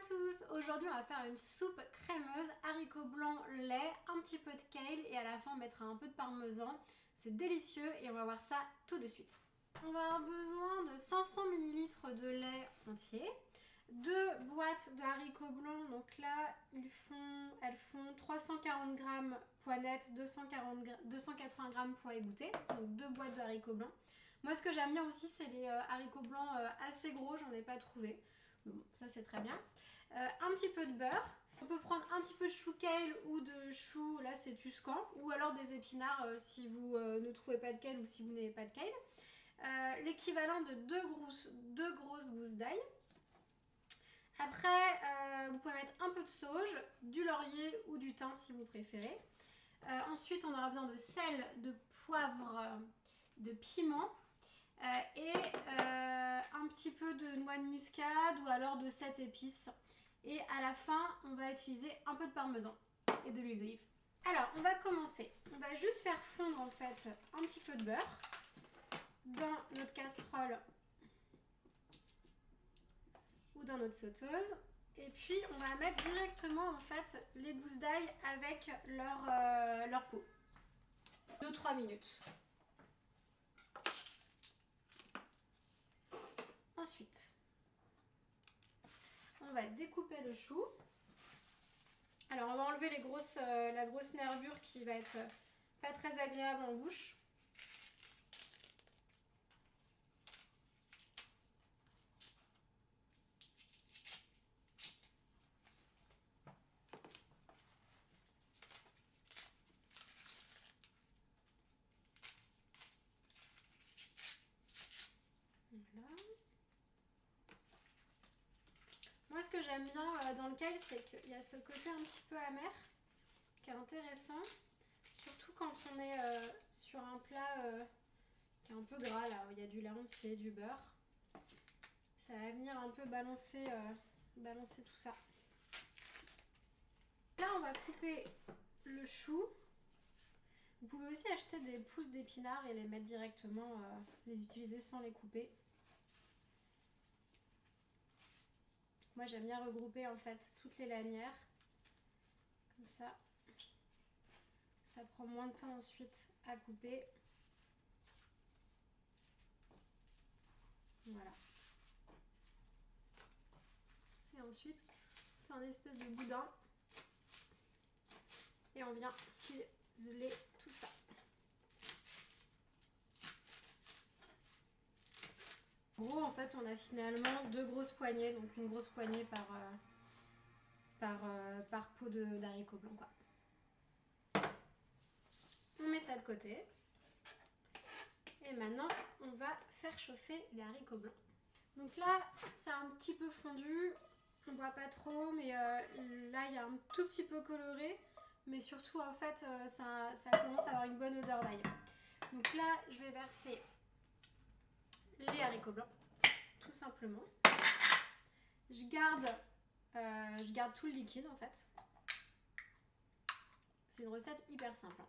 tous, aujourd'hui on va faire une soupe crémeuse, haricots blancs, lait, un petit peu de kale et à la fin on mettra un peu de parmesan. C'est délicieux et on va voir ça tout de suite. On va avoir besoin de 500 ml de lait entier, 2 boîtes de haricots blancs, donc là elles font 340 g poids net, 280 g poids égoutté, donc 2 boîtes de haricots blancs. Moi ce que j'aime bien aussi c'est les haricots blancs assez gros, j'en ai pas trouvé. Bon, ça c'est très bien. Un petit peu de beurre. On peut prendre un petit peu de chou kale ou de chou, là c'est tuscan, ou alors des épinards si vous ne trouvez pas de kale ou si vous n'avez pas de kale. L'équivalent de 2 grosses gousses d'ail. Après, vous pouvez mettre un peu de sauge, du laurier ou du thym si vous préférez. Ensuite, on aura besoin de sel, de poivre, de piment. Et un petit peu de noix de muscade ou alors de 7 épices. Et à la fin, on va utiliser un peu de parmesan et de l'huile d'olive. Alors, on va commencer. On va juste faire fondre en fait un petit peu de beurre dans notre casserole ou dans notre sauteuse. Et puis, on va mettre directement en fait les gousses d'ail avec leur peau. 2-3 minutes. Ensuite, on va découper le chou. Alors, on va enlever la grosse nervure qui va être pas très agréable en bouche. Voilà. Moi, ce que j'aime bien dans le kale, c'est qu'il y a ce côté un petit peu amer qui est intéressant. Surtout quand on est sur un plat qui est un peu gras, là où il y a du lait entier, du beurre. Ça va venir un peu balancer tout ça. Là, on va couper le chou. Vous pouvez aussi acheter des pousses d'épinards et les mettre directement, les utiliser sans les couper. Moi j'aime bien regrouper en fait toutes les lanières. Comme ça, ça prend moins de temps ensuite à couper. Voilà. Et ensuite, on fait un espèce de boudin. Et on vient ciseler tout ça. En gros, en fait, on a finalement 2 grosses poignées, donc une grosse poignée par pot d'haricots blancs, quoi. On met ça de côté. Et maintenant, on va faire chauffer les haricots blancs. Donc là, ça a un petit peu fondu. On voit pas trop, mais là, il y a un tout petit peu coloré. Mais surtout, en fait, ça commence à avoir une bonne odeur d'ail. Donc là, je vais verser les haricots blancs, tout simplement. Je garde tout le liquide, en fait. C'est une recette hyper simple.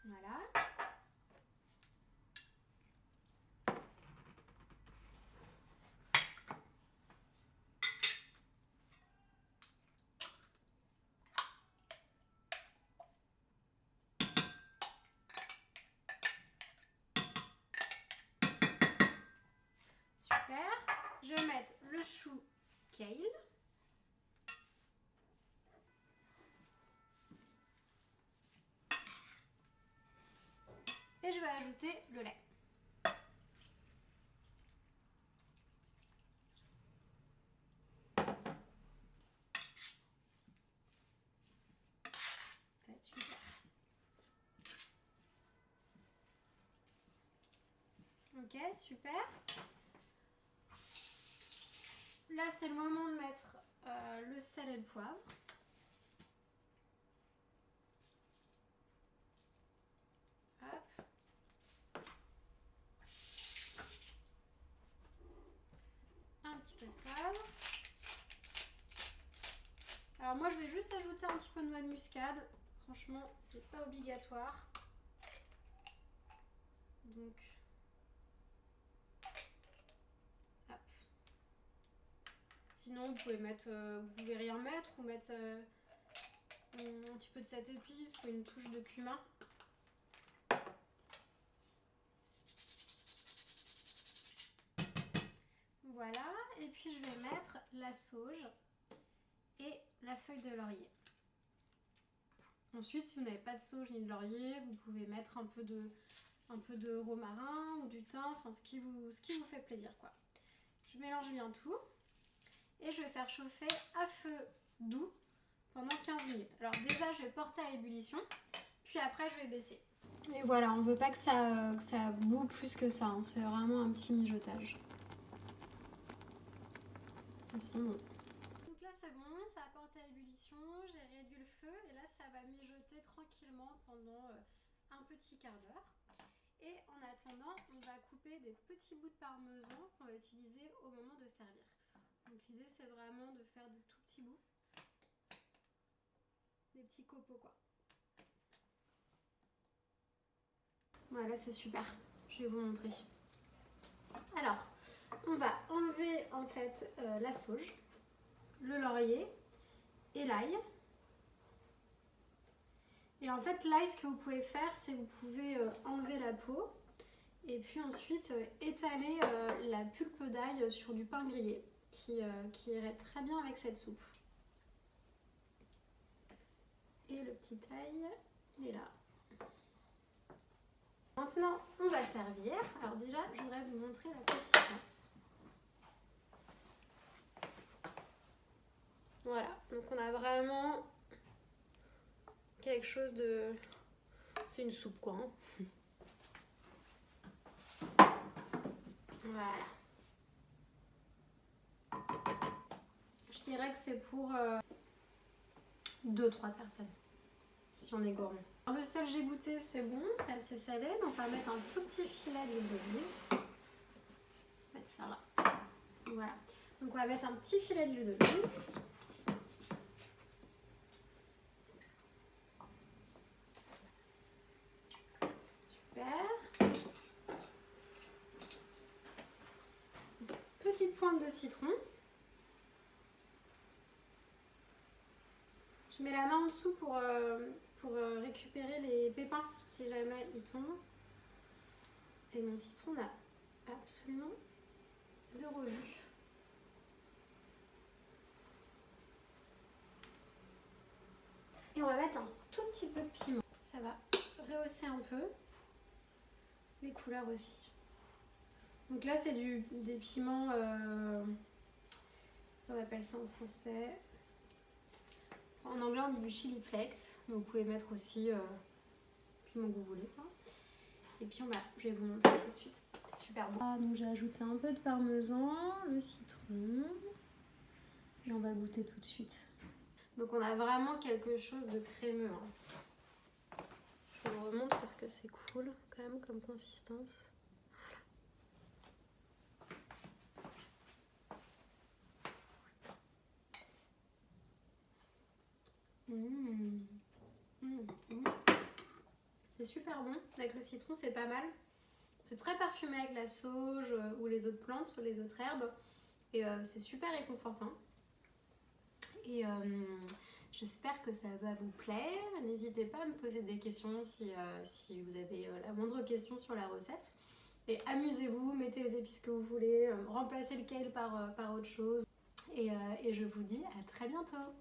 Voilà. Super. Je vais mettre le chou kale. Et je vais ajouter le lait. Ça va être super. Ok, super. Là, c'est le moment de mettre le sel et le poivre. Hop. Un petit peu de poivre. Alors moi, je vais juste ajouter un petit peu de noix de muscade. Franchement, c'est pas obligatoire. Donc Donc, hop. Sinon, vous pouvez mettre, vous pouvez rien mettre ou mettre un petit peu de cette épice ou une touche de cumin. Voilà, et puis je vais mettre la sauge et la feuille de laurier. Ensuite, si vous n'avez pas de sauge ni de laurier, vous pouvez mettre un peu de romarin ou du thym, enfin ce qui vous fait plaisir quoi. Je mélange bien tout et je vais faire chauffer à feu doux pendant 15 minutes. Alors déjà, je vais porter à ébullition, puis après je vais baisser. Et voilà, on ne veut pas que ça boue plus que ça, hein. C'est vraiment un petit mijotage. C'est bon. Donc là c'est bon, ça a porté à ébullition, j'ai réduit le feu et là ça va mijoter tranquillement pendant un petit quart d'heure. Et en attendant, on va couper des petits bouts de parmesan qu'on va utiliser au moment de servir. Donc l'idée c'est vraiment de faire des tout petits bouts, des petits copeaux quoi. Voilà, c'est super, je vais vous montrer. Alors, on va enlever en fait la sauge, le laurier et l'ail. Et en fait, l'ail, ce que vous pouvez faire, c'est que vous pouvez enlever la peau et puis ensuite étaler la pulpe d'ail sur du pain grillé qui irait très bien avec cette soupe. Et le petit ail, il est là. Maintenant, on va servir. Alors déjà, je voudrais vous montrer la consistance. Voilà, donc on a vraiment quelque chose de... C'est une soupe quoi. Hein. Voilà. Je dirais que c'est pour 2-3 personnes, si on est gourmand. Alors, le sel j'ai goûté, c'est bon, c'est assez salé, donc on va mettre un tout petit filet d'huile d'olive. On va mettre ça là. Voilà. Donc on va mettre un petit filet d'huile d'olive. Super. Petite pointe de citron. Je mets la main en dessous pour récupérer les pépins si jamais ils tombent. Et mon citron n'a absolument zéro jus. Et on va mettre un tout petit peu de piment. Ça va rehausser un peu les couleurs aussi. Donc là c'est des piments, on appelle ça en français. En anglais on dit du chili flakes, mais vous pouvez mettre aussi le piment que vous voulez. Et puis je vais vous montrer tout de suite. C'est super bon. Ah, donc j'ai ajouté un peu de parmesan, le citron. Et on va goûter tout de suite. Donc on a vraiment quelque chose de crémeux. Hein. Je vous le remonte parce que c'est cool quand même comme consistance. C'est super bon. Avec le citron, c'est pas mal. C'est très parfumé avec la sauge ou les autres plantes, les autres herbes. Et c'est super réconfortant. Et j'espère que ça va vous plaire. N'hésitez pas à me poser des questions si vous avez la moindre question sur la recette. Et amusez-vous, mettez les épices que vous voulez, remplacez le kale par autre chose. Et je vous dis à très bientôt.